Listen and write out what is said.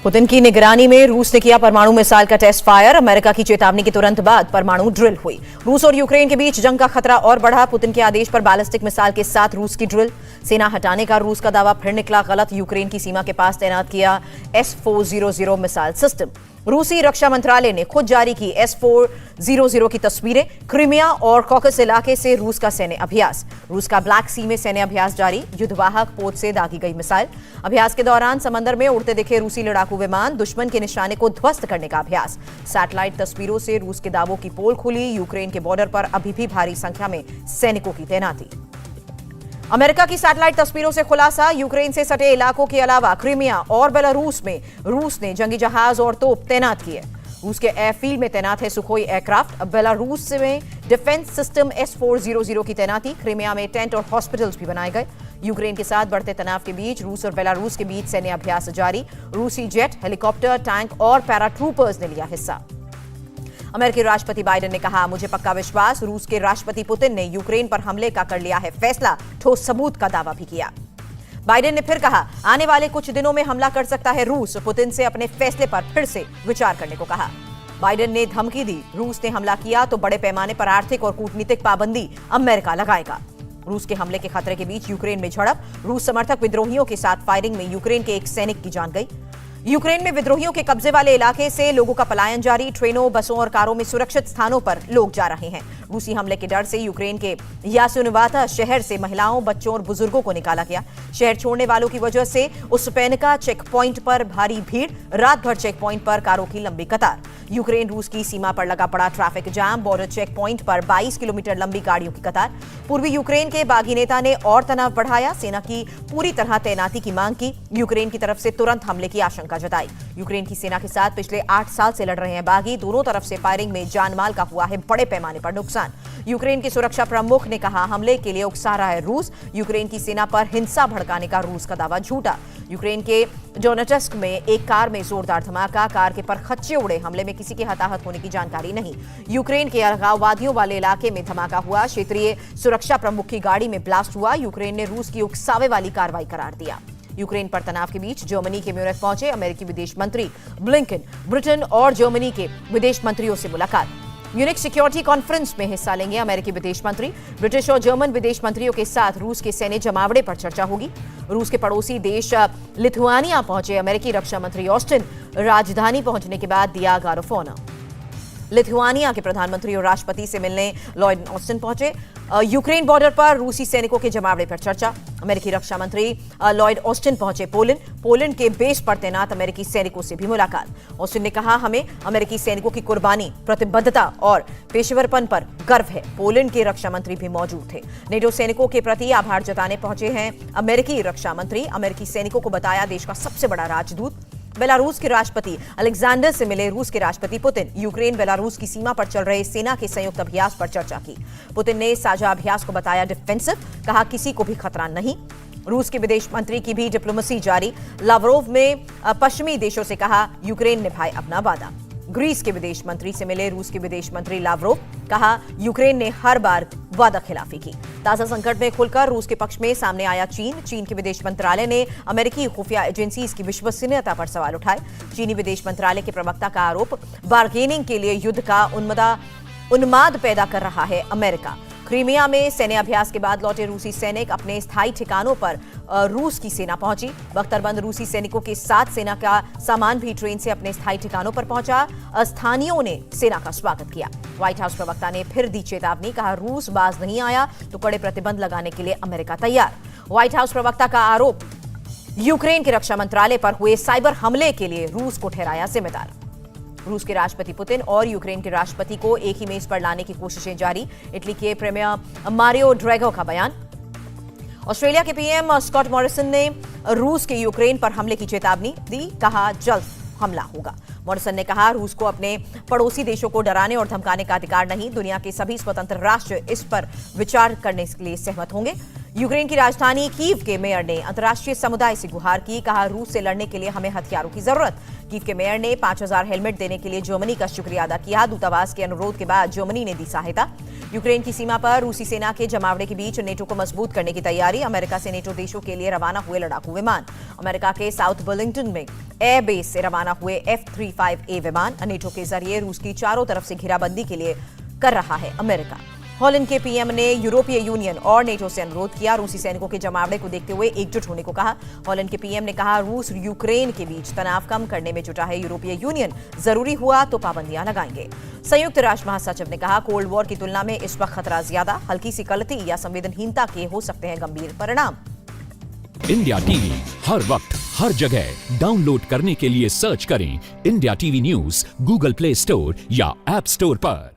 Putin की निगरानी में रूस ने किया परमाणु मिसाइल का टेस्ट फायर। अमेरिका की चेतावनी के तुरंत बाद परमाणु ड्रिल हुई। रूस और यूक्रेन के बीच जंग का खतरा और बढ़ा। पुतिन के आदेश पर बैलिस्टिक मिसाइल के साथ रूस की ड्रिल। सेना हटाने का रूस का दावा फिर निकला गलत। यूक्रेन की सीमा के पास तैनात किया S-400 मिसाइल सिस्टम। रूसी रक्षा मंत्रालय ने खुद जारी की S-400 की तस्वीरें। क्रीमिया और कॉकस इलाके से रूस का सैन्य अभ्यास। रूस का ब्लैक सी में सैन्य अभ्यास जारी। युद्धवाहक पोत से दागी गई मिसाइल। अभ्यास के दौरान समंदर में उड़ते दिखे रूसी लड़ाकू विमान। दुश्मन के निशाने को ध्वस्त करने का अभ्यास। सैटेलाइट तस्वीरों से रूस के दावों की पोल खुली। यूक्रेन के बॉर्डर पर अभी भी भारी संख्या में सैनिकों की तैनाती। अमेरिका की सैटेलाइट तस्वीरों से खुलासा। यूक्रेन से सटे इलाकों के अलावा क्रीमिया और बेलारूस में रूस ने जंगी जहाज और तोप तैनात किए। रूस के एयरफील्ड में तैनात है सुखोई एयरक्राफ्ट। बेलारूस में डिफेंस सिस्टम S-400 की तैनाती। क्रीमिया में टेंट और हॉस्पिटल्स भी बनाए गए। यूक्रेन के साथ बढ़ते तनाव के बीच रूस और बेलारूस के बीच सैन्य अभ्यास जारी। रूसी जेट, हेलीकॉप्टर, टैंक और पैराट्रूपर्स ने लिया हिस्सा। अमेरिकी राष्ट्रपति बाइडेन ने कहा, मुझे पक्का विश्वास। रूस के राष्ट्रपति पुतिन ने यूक्रेन पर हमले का कर लिया है फैसला। ठोस सबूत का दावा भी किया। बाइडेन ने फिर कहा, आने वाले कुछ दिनों में हमला कर सकता है रूस। पुतिन से अपने फैसले पर फिर से विचार करने को कहा। बाइडेन ने धमकी दी, रूस ने हमला किया तो बड़े पैमाने पर आर्थिक और कूटनीतिक पाबंदी अमेरिका लगाएगा। रूस के हमले के खतरे के बीच यूक्रेन में झड़प। रूस समर्थक विद्रोहियों के साथ फायरिंग में यूक्रेन के एक सैनिक की जान गई। यूक्रेन में विद्रोहियों के कब्जे वाले इलाके से लोगों का पलायन जारी। ट्रेनों, बसों और कारों में सुरक्षित स्थानों पर लोग जा रहे हैं। रूसी हमले के डर से यूक्रेन के यासुनवाता शहर से महिलाओं, बच्चों और बुजुर्गों को निकाला गया। शहर छोड़ने वालों की वजह से उस्पेनिका चेक पॉइंट पर भारी भीड़। रात भर चेक पॉइंट पर कारों की लंबी कतार। यूक्रेन रूस की सीमा पर लगा पड़ा traffic jam. Border check point पर 22 किलोमीटर लंबी गाड़ियों की कतार। पूर्वी यूक्रेन के बागी नेता ने और तनाव बढ़ाया। सेना की पूरी तरह तैनाती की मांग की। यूक्रेन की तरफ से तुरंत हमले की आशंका जताई। यूक्रेन की सेना के साथ पिछले 8 साल से लड़ रहे हैं बागी। दोनों तरफ से फायरिंग में जानमाल का हुआ है बड़े पैमाने पर नुकसान। यूक्रेन के सुरक्षा प्रमुख ने कहा, हमले के लिए उकसा रहा है रूस। यूक्रेन की सेना पर हिंसा भड़काने का रूस का दावा झूठा। यूक्रेन के डोनेट्स्क में एक कार में जोरदार धमाका। कार के परखच्चे उड़े। हमले में किसी के हताहत होने की जानकारी नहीं। यूक्रेन के अलगाववादियों वाले इलाके में धमाका हुआ। क्षेत्रीय सुरक्षा प्रमुख की गाड़ी में ब्लास्ट हुआ। यूक्रेन ने रूस की उकसावे वाली कार्रवाई करार दिया। यूक्रेन पर तनाव के बीच जर्मनी के म्यूनिख पहुंचे अमेरिकी विदेश मंत्री ब्लिंकन। ब्रिटेन और जर्मनी के विदेश मंत्रियों से मुलाकात। म्यूनिख सिक्योरिटी कॉन्फ्रेंस में हिस्सा लेंगे अमेरिकी विदेश मंत्री। ब्रिटिश और जर्मन विदेश मंत्रियों के साथ रूस के सैन्य जमावड़े पर चर्चा होगी। रूस के पड़ोसी देश लिथुआनिया पहुंचे अमेरिकी रक्षा मंत्री ऑस्टिन। राजधानी पहुंचने के बाद दिया गार्ड ऑफ ऑनर। लिथुआनिया के प्रधानमंत्री और राष्ट्रपति से मिलने लॉयड ऑस्टिन पहुंचे। यूक्रेन बॉर्डर पर रूसी सैनिकों के जमावड़े पर चर्चा। अमेरिकी रक्षा मंत्री लॉयड ऑस्टिन पहुंचे पोलैंड के बेस पर तैनात अमेरिकी सैनिकों से भी मुलाकात। ऑस्टिन ने कहा, हमें अमेरिकी सैनिकों की कुर्बानी, प्रतिबद्धता और पेशेवरपन पर गर्व है। पोलैंड के रक्षा मंत्री भी मौजूद थे। नेटो सैनिकों के प्रति आभार जताने पहुंचे हैं अमेरिकी रक्षा मंत्री। अमेरिकी सैनिकों को बताया देश का सबसे बड़ा राजदूत। बेलारूस के राष्ट्रपति अलेक्जेंडर से मिले रूस के राष्ट्रपति पुतिन। यूक्रेन बेलारूस की सीमा पर चल रहे सेना के संयुक्त अभ्यास पर चर्चा की। पुतिन ने साझा अभ्यास को बताया डिफेंसिव। कहा, किसी को भी खतरा नहीं। रूस के विदेश मंत्री की भी डिप्लोमेसी जारी। लावरोव में पश्चिमी देशों से कहा, यूक्रेन निभाए अपना वादा। ग्रीस के विदेश मंत्री से मिले रूस के विदेश मंत्री लावरोव। कहा, यूक्रेन ने हर बार वादा खिलाफी की। ताजा संकट में खुलकर रूस के पक्ष में सामने आया चीन के विदेश मंत्रालय ने अमेरिकी खुफिया एजेंसीज की विश्वसनीयता पर सवाल उठाए। चीनी विदेश मंत्रालय के प्रवक्ता का आरोप, बार्गेनिंग के लिए युद्ध का उन्माद पैदा कर रहा है अमेरिका। क्रीमिया में सैन्य अभ्यास के बाद लौटे रूसी सैनिक अपने स्थायी ठिकानों पर रूस की सेना पहुंची। बख्तरबंद रूसी सैनिकों के साथ सेना का सामान भी ट्रेन से अपने स्थायी ठिकानों पर पहुंचा। स्थानीयों ने सेना का स्वागत किया। व्हाइट हाउस प्रवक्ता ने फिर दी चेतावनी। कहा, रूस बाज नहीं आया तो कड़े प्रतिबंध लगाने के लिए अमेरिका तैयार। व्हाइट हाउस प्रवक्ता का आरोप, यूक्रेन के रक्षा मंत्रालय पर हुए साइबर हमले के लिए रूस को ठहराया जिम्मेदार। रूस के राष्ट्रपति पुतिन और यूक्रेन के राष्ट्रपति को एक ही मेज पर लाने की कोशिशें जारी। इटली के प्रीमियर मारियो ड्रैगो का बयान। ऑस्ट्रेलिया के पीएम स्कॉट मॉरिसन ने रूस के यूक्रेन पर हमले की चेतावनी दी। कहा, जल्द हमला होगा। मॉरिसन ने कहा, रूस को अपने पड़ोसी देशों को डराने और धमकाने का अधिकार नहीं। दुनिया के सभी स्वतंत्र राष्ट्र इस पर विचार करने के लिए सहमत होंगे। यूक्रेन की राजधानी कीव के मेयर ने अंतर्राष्ट्रीय समुदाय से गुहार की, कहा रूस से लड़ने के लिए हमें हथियारों की जरूरत। कीव के मेयर ने 5000 हेलमेट देने के लिए जर्मनी का शुक्रिया अदा किया। दूतावास के अनुरोध के बाद जर्मनी ने दी सहायता। यूक्रेन की सीमा पर रूसी सेना के जमावड़े के बीच नेटो को मजबूत करने की तैयारी। अमेरिका से नेटो देशों के लिए रवाना हुए लड़ाकू विमान। अमेरिका के साउथ बर्लिंगटन में एयरबेस से रवाना हुए F-35A विमान। नेटो के जरिए रूस की चारों तरफ से घेराबंदी के लिए कर रहा है अमेरिका। हॉलैंड के पीएम ने यूरोपीय यूनियन और नेटो से अनुरोध किया, रूसी सैनिकों के जमावड़े को देखते हुए एकजुट होने को कहा। हॉलैंड के पीएम ने कहा, रूस यूक्रेन के बीच तनाव कम करने में जुटा है यूरोपीय यूनियन, जरूरी हुआ तो पाबंदियां लगाएंगे। संयुक्त राष्ट्र महासचिव ने कहा, कोल्ड वॉर की तुलना में इस वक्त खतरा ज्यादा, हल्की सी गलती या संवेदनहीनता के हो सकते हैं गंभीर परिणाम। इंडिया टीवी हर वक्त हर जगह डाउनलोड करने के लिए सर्च करें India TV news Google play store या ऐप स्टोर पर।